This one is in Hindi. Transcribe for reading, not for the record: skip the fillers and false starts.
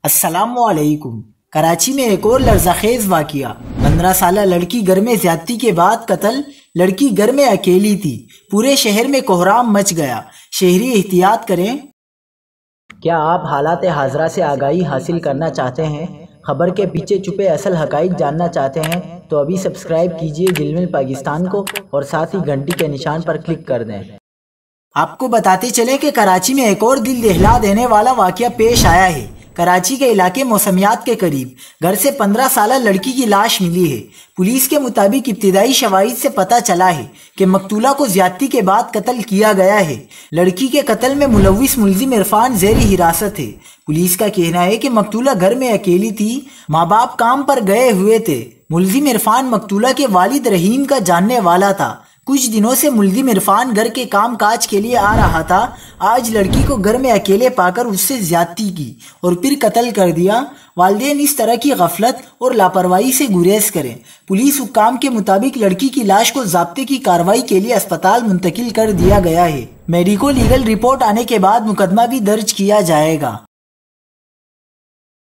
अस्सलामुअलैकुम। कराची में एक और लर्ज़ाखेज़ वाक़िया। 15 साला लड़की घर में ज़्यादती के बाद कत्ल। लड़की घर में अकेली थी। पूरे शहर में कोहराम मच गया। शहरी एहतियात करें। क्या आप हालात हाज़रा से आगाही हासिल करना चाहते हैं? खबर के पीछे छुपे असल हक़ाइक़ जानना चाहते हैं तो अभी सब्सक्राइब कीजिए ज़िलमिल पाकिस्तान को और साथ ही घंटी के निशान पर क्लिक कर दें। आपको बताते चले कि कराची में एक और दिल दहला देने वाला वाक़या पेश आया है। कराची के इलाके मौसमियात के करीब घर से 15 साला लड़की की लाश मिली है। पुलिस के मुताबिक इब्तिदाई शवाहिद से पता चला है कि मकतूला को ज्यादती के बाद कत्ल किया गया है। लड़की के कत्ल में मुलव्विस मुल्जिम इरफान ज़ेरी हिरासत है। पुलिस का कहना है कि मकतूला घर में अकेली थी। माँ बाप काम पर गए हुए थे। मुल्जिम इरफान मकतूला के वालिद रहीम का जानने वाला था। कुछ दिनों से मुल्जिम इरफान घर के काम काज के लिए आ रहा था। आज लड़की को घर में अकेले पाकर उससे ज्यादती की और फिर कत्ल कर दिया। वालिदैन इस तरह की गफलत और लापरवाही से गुरेज करें। पुलिस हुक्काम के मुताबिक लड़की की लाश को ज़ाब्ते की कार्रवाई के लिए अस्पताल मुंतकिल कर दिया गया है। मेडिको लीगल रिपोर्ट आने के बाद मुकदमा भी दर्ज किया जाएगा।